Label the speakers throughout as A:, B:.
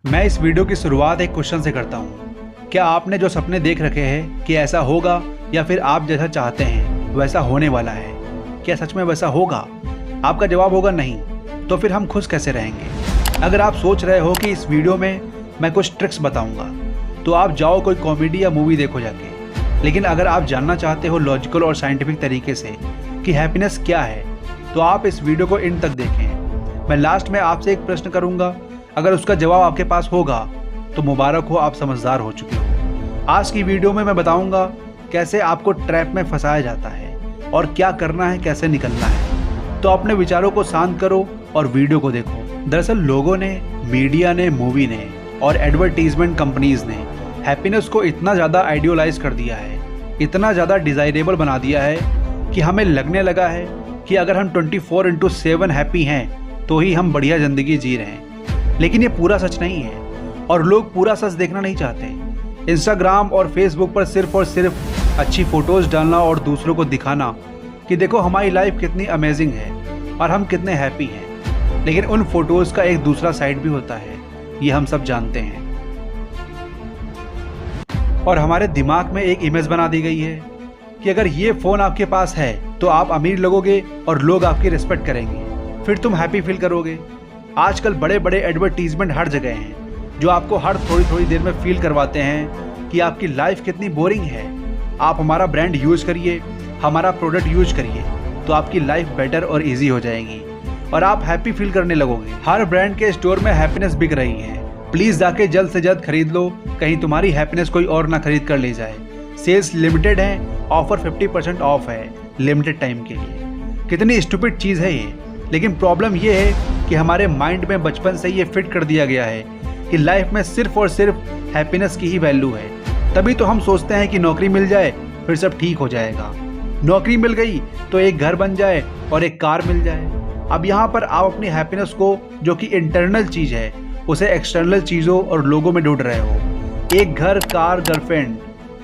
A: मैं इस वीडियो की शुरुआत एक क्वेश्चन से करता हूँ। क्या आपने जो सपने देख रखे हैं कि ऐसा होगा या फिर आप जैसा चाहते हैं वैसा होने वाला है, क्या सच में वैसा होगा? आपका जवाब होगा नहीं। तो फिर हम खुश कैसे रहेंगे? अगर आप सोच रहे हो कि इस वीडियो में मैं कुछ ट्रिक्स बताऊंगा तो आप जाओ कोई कॉमेडी या मूवी देखो जाके। लेकिन अगर आप जानना चाहते हो लॉजिकल और साइंटिफिक तरीके से कि हैप्पीनेस क्या है तो आप इस वीडियो को एंड तक देखें। मैं लास्ट में आपसे एक प्रश्न करूंगा, अगर उसका जवाब आपके पास होगा तो मुबारक हो, आप समझदार हो चुके हो। आज की वीडियो में मैं बताऊंगा कैसे आपको ट्रैप में फंसाया जाता है और क्या करना है, कैसे निकलना है। तो अपने विचारों को शांत करो और वीडियो को देखो। दरअसल लोगों ने, मीडिया ने, मूवी ने और एडवर्टीजमेंट कंपनीज ने हैप्पीनेस को इतना ज़्यादा आइडियलाइज कर दिया है, इतना ज़्यादा डिज़ायरेबल बना दिया है कि हमें लगने लगा है कि अगर हम 24/7 हैप्पी हैं तो ही हम बढ़िया ज़िंदगी जी रहे हैं। लेकिन ये पूरा सच नहीं है और लोग पूरा सच देखना नहीं चाहते। इंस्टाग्राम और फेसबुक पर सिर्फ और सिर्फ अच्छी फ़ोटोज़ डालना और दूसरों को दिखाना कि देखो हमारी लाइफ कितनी अमेजिंग है और हम कितने हैप्पी हैं। लेकिन उन फोटोज़ का एक दूसरा साइड भी होता है, ये हम सब जानते हैं। और हमारे दिमाग में एक इमेज बना दी गई है कि अगर ये फ़ोन आपके पास है तो आप अमीर लगोगे और लोग आपकी रिस्पेक्ट करेंगे, फिर तुम हैप्पी फील करोगे। आजकल बड़े बड़े एडवर्टीजमेंट हर जगह हैं जो आपको हर थोड़ी थोड़ी देर में फील करवाते हैं कि आपकी लाइफ कितनी बोरिंग है। आप हमारा ब्रांड यूज़ करिए, हमारा प्रोडक्ट यूज करिए तो आपकी लाइफ बेटर और इजी हो जाएगी और आप हैप्पी फील करने लगोगे। हर ब्रांड के स्टोर में हैप्पीनेस बिक रही है। प्लीज़ जाके जल्द से जल्द खरीद लो, कहीं तुम्हारी हैप्पीनेस कोई और ना खरीद कर ले जाए। सेल्स लिमिटेड है, ऑफर 50% ऑफ है लिमिटेड टाइम के लिए। कितनी स्टूपिड चीज़ है ये। लेकिन प्रॉब्लम ये है कि हमारे माइंड में बचपन से ये फिट कर दिया गया है कि लाइफ में सिर्फ और सिर्फ हैप्पीनेस की ही वैल्यू है। तभी तो हम सोचते हैं कि नौकरी मिल जाए फिर सब ठीक हो जाएगा। नौकरी मिल गई तो एक घर बन जाए और एक कार मिल जाए। अब यहाँ पर आप अपनी हैप्पीनेस को, जो कि इंटरनल चीज़ है, उसे एक्सटर्नल चीज़ों और लोगों में ढूंढ रहे हो। एक घर, कार, गर्लफ्रेंड,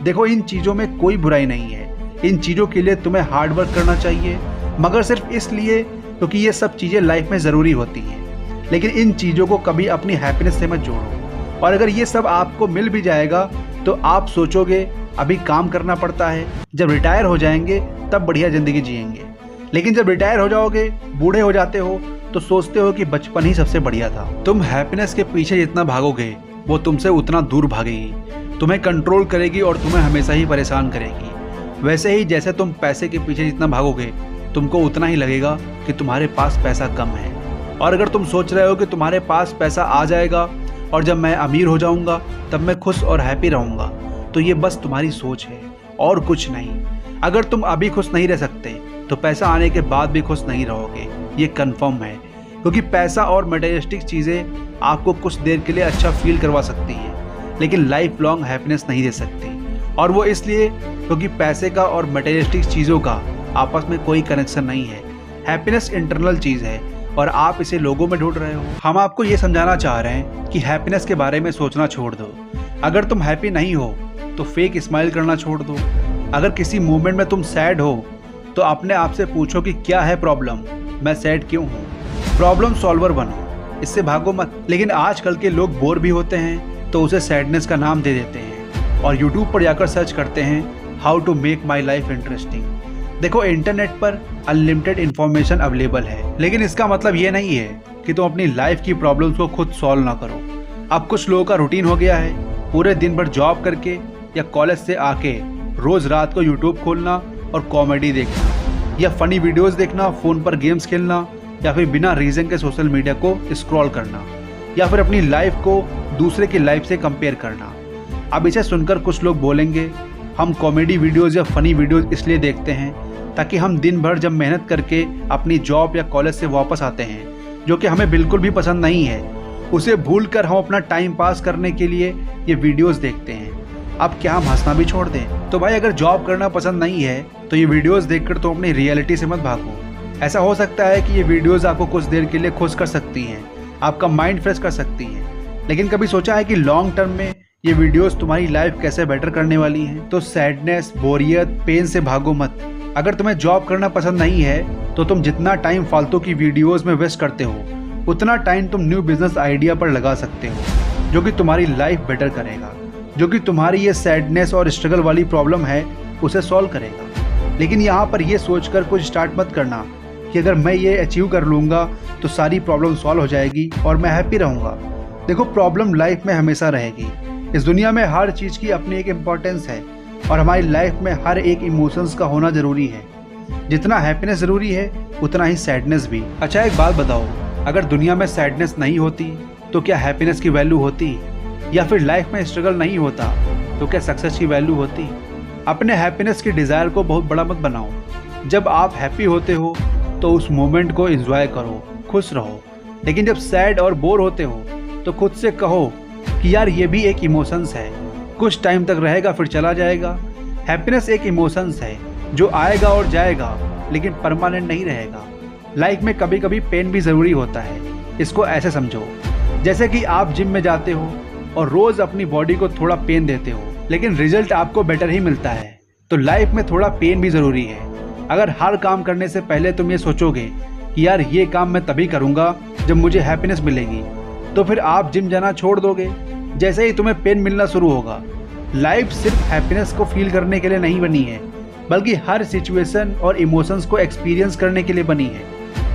A: देखो इन चीज़ों में कोई बुराई नहीं है। इन चीज़ों के लिए तुम्हें हार्ड वर्क करना चाहिए, मगर सिर्फ इसलिए क्योंकि ये सब चीज़ें लाइफ में ज़रूरी होती हैं। लेकिन इन चीज़ों को कभी अपनी हैप्पीनेस से मत जोड़ो। और अगर ये सब आपको मिल भी जाएगा तो आप सोचोगे अभी काम करना पड़ता है, जब रिटायर हो जाएंगे तब बढ़िया ज़िंदगी जिएंगे। लेकिन जब रिटायर हो जाओगे, बूढ़े हो जाते हो, तो सोचते हो कि बचपन ही सबसे बढ़िया था। तुम हैप्पीनेस के पीछे जितना भागोगे वो तुमसे उतना दूर भागेगी, तुम्हें कंट्रोल करेगी और तुम्हें हमेशा ही परेशान करेगी। वैसे ही जैसे तुम पैसे के पीछे जितना भागोगे तुमको उतना ही लगेगा कि तुम्हारे पास पैसा कम है। और अगर तुम सोच रहे हो कि तुम्हारे पास पैसा आ जाएगा और जब मैं अमीर हो जाऊंगा तब मैं खुश और हैप्पी रहूंगा, तो ये बस तुम्हारी सोच है और कुछ नहीं। अगर तुम अभी खुश नहीं रह सकते तो पैसा आने के बाद भी खुश नहीं रहोगे, ये कन्फर्म है। क्योंकि पैसा और मटेरियलिस्टिक चीज़ें आपको कुछ देर के लिए अच्छा फील करवा सकती हैं लेकिन लाइफ लॉन्ग हैप्पीनेस नहीं दे सकती। और वो इसलिए क्योंकि पैसे का और मटेरियलिस्टिक चीज़ों का आपस में कोई कनेक्शन नहीं है। हैप्पीनेस इंटरनल चीज़ है और आप इसे लोगों में ढूंढ रहे हो। हम आपको ये समझाना चाह रहे हैं कि हैप्पीनेस के बारे में सोचना छोड़ दो। अगर तुम हैप्पी नहीं हो तो फेक स्माइल करना छोड़ दो। अगर किसी मोमेंट में तुम सैड हो तो अपने आप से पूछो कि क्या है प्रॉब्लम, मैं सैड क्यों हूँ। प्रॉब्लम सॉल्वर बनो, इससे भागो मत। लेकिन आजकल के लोग बोर भी होते हैं तो उसे सैडनेस का नाम दे देते हैं और यूट्यूब पर जाकर सर्च करते हैं how to make my life interesting. देखो इंटरनेट पर अनलिमिटेड इन्फॉर्मेशन अवेलेबल है, लेकिन इसका मतलब ये नहीं है कि तुम अपनी लाइफ की प्रॉब्लम्स को खुद सॉल्व ना करो। अब कुछ लोगों का रूटीन हो गया है पूरे दिन भर जॉब करके या कॉलेज से आके रोज़ रात को यूट्यूब खोलना और कॉमेडी देखना या फ़नी वीडियोस देखना, फ़ोन पर गेम्स खेलना या फिर बिना रीज़न के सोशल मीडिया को स्क्रॉल करना या फिर अपनी लाइफ को दूसरे की लाइफ से कंपेयर करना। अब इसे सुनकर कुछ लोग बोलेंगे हम कॉमेडी वीडियोज़ या फ़नी वीडियोज़ इसलिए देखते हैं ताकि हम दिन भर जब मेहनत करके अपनी जॉब या कॉलेज से वापस आते हैं, जो कि हमें बिल्कुल भी पसंद नहीं है, उसे भूलकर हम अपना टाइम पास करने के लिए ये वीडियोस देखते हैं। अब क्या हम हंसना भी छोड़ दें? तो भाई अगर जॉब करना पसंद नहीं है तो ये वीडियोस देखकर तो अपनी रियलिटी से मत भागो। ऐसा हो सकता है कि ये वीडियोस आपको कुछ देर के लिए खुश कर सकती हैं, आपका माइंड फ्रेश कर सकती हैं, लेकिन कभी सोचा है कि लॉन्ग टर्म में ये वीडियोस तुम्हारी लाइफ कैसे बेटर करने वाली हैं? तो सैडनेस, बोरियत, पेन से भागो मत। अगर तुम्हें जॉब करना पसंद नहीं है तो तुम जितना टाइम फालतू की वीडियोस में वेस्ट करते हो उतना टाइम तुम न्यू बिजनेस आइडिया पर लगा सकते हो। जो कि तुम्हारी लाइफ बेटर करेगा, जो कि तुम्हारी ये सैडनेस और स्ट्रगल वाली प्रॉब्लम है उसे सॉल्व करेगा। लेकिन यहाँ पर ये सोचकर कुछ स्टार्ट मत करना कि अगर मैं ये अचीव कर लूँगा तो सारी प्रॉब्लम सॉल्व हो जाएगी और मैं हैप्पी रहूँगा। देखो, प्रॉब्लम लाइफ में हमेशा रहेगी। इस दुनिया में हर चीज़ की अपनी एक इम्पॉर्टेंस है और हमारी लाइफ में हर एक इमोशंस का होना ज़रूरी है। जितना हैप्पीनेस ज़रूरी है उतना ही सैडनेस भी। अच्छा, एक बात बताओ, अगर दुनिया में सैडनेस नहीं होती तो क्या हैप्पीनेस की वैल्यू होती? या फिर लाइफ में स्ट्रगल नहीं होता तो क्या सक्सेस की वैल्यू होती? अपने हैप्पीनेस की डिज़ायर को बहुत बड़ा मत बनाओ। जब आप हैप्पी होते हो तो उस मोमेंट को एंजॉय करो, खुश रहो। लेकिन जब सैड और बोर होते हो तो खुद से कहो कि यार ये भी एक इमोशंस है, कुछ टाइम तक रहेगा फिर चला जाएगा। हैप्पीनेस एक इमोशंस है जो आएगा और जाएगा लेकिन परमानेंट नहीं रहेगा। लाइफ में कभी कभी पेन भी ज़रूरी होता है। इसको ऐसे समझो जैसे कि आप जिम में जाते हो और रोज़ अपनी बॉडी को थोड़ा पेन देते हो लेकिन रिजल्ट आपको बेटर ही मिलता है। तो लाइफ में थोड़ा पेन भी ज़रूरी है। अगर हर काम करने से पहले तुम ये सोचोगे कि यार ये काम मैं तभी करूँगा जब मुझे हैप्पीनेस मिलेगी, तो फिर आप जिम जाना छोड़ दोगे जैसे ही तुम्हें पेन मिलना शुरू होगा। लाइफ सिर्फ हैप्पीनेस को फील करने के लिए नहीं बनी है, बल्कि हर सिचुएशन और इमोशंस को एक्सपीरियंस करने के लिए बनी है।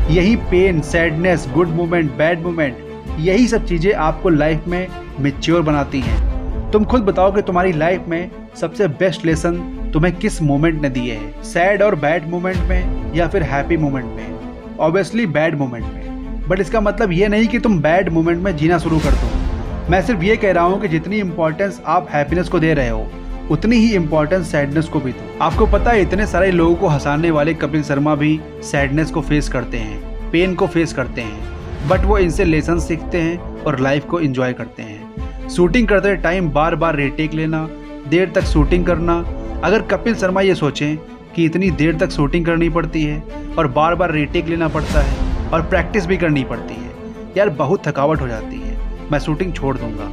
A: यही pain, sadness, good moment, bad moment, यही सब चीज़ें आपको लाइफ में मैच्योर बनाती हैं। तुम खुद बताओ कि तुम्हारी लाइफ में सबसे बेस्ट लेसन तुम्हें किस मोमेंट ने दिए हैं, सैड और बैड मोमेंट में या फिर हैप्पी मोमेंट में? ऑब्वियसली बैड मोमेंट में। बट इसका मतलब ये नहीं कि तुम बैड मोमेंट में जीना शुरू कर दो। मैं सिर्फ ये कह रहा हूँ कि जितनी इंपॉर्टेंस आप हैप्पीनेस को दे रहे हो उतनी ही इंपॉर्टेंस सैडनेस को भी दो। आपको पता है, इतने सारे लोगों को हंसाने वाले कपिल शर्मा भी सैडनेस को फेस करते हैं, पेन को फेस करते हैं, बट वो इनसे लेसन सीखते हैं और लाइफ को एंजॉय करते हैं। शूटिंग करते टाइम बार बार रीटेक लेना, देर तक शूटिंग करना। अगर कपिल शर्मा ये सोचें कि इतनी देर तक शूटिंग करनी पड़ती है और बार बार रीटेक लेना पड़ता है और प्रैक्टिस भी करनी पड़ती है, यार बहुत थकावट हो जाती है, मैं शूटिंग छोड़ दूंगा।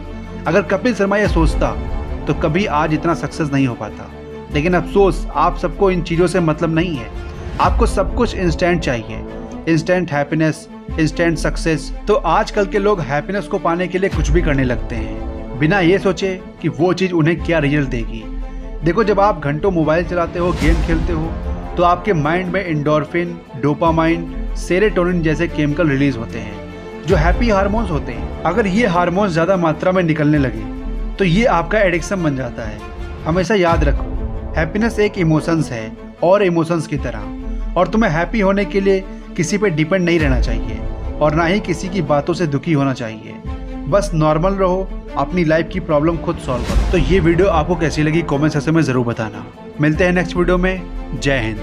A: अगर कपिल शर्मा ये सोचता तो कभी आज इतना सक्सेस नहीं हो पाता। लेकिन अफसोस, आप सबको इन चीज़ों से मतलब नहीं है। आपको सब कुछ इंस्टेंट चाहिए, इंस्टेंट हैप्पीनेस, इंस्टेंट सक्सेस। तो आजकल के लोग हैप्पीनेस को पाने के लिए कुछ भी करने लगते हैं बिना ये सोचे कि वो चीज़ उन्हें क्या रिजल्ट देगी। देखो, जब आप घंटों मोबाइल चलाते हो, गेम खेलते हो, तो आपके माइंड में एंडोर्फिन, डोपामाइन, सेरोटोनिन जैसे केमिकल रिलीज होते हैं जो हैप्पी हार्मोन्स होते हैं। अगर ये हार्मोन्स ज़्यादा मात्रा में निकलने लगे तो ये आपका एडिक्शन बन जाता है। हमेशा याद रखो, हैप्पीनेस एक इमोशंस है और इमोशंस की तरह, और तुम्हें हैप्पी होने के लिए किसी पे डिपेंड नहीं रहना चाहिए और ना ही किसी की बातों से दुखी होना चाहिए। बस नॉर्मल रहो, अपनी लाइफ की प्रॉब्लम खुद सॉल्व करो। तो ये वीडियो आपको कैसी लगी कमेंट सेक्शन में ज़रूर बताना। मिलते हैं नेक्स्ट वीडियो में। जय हिंद।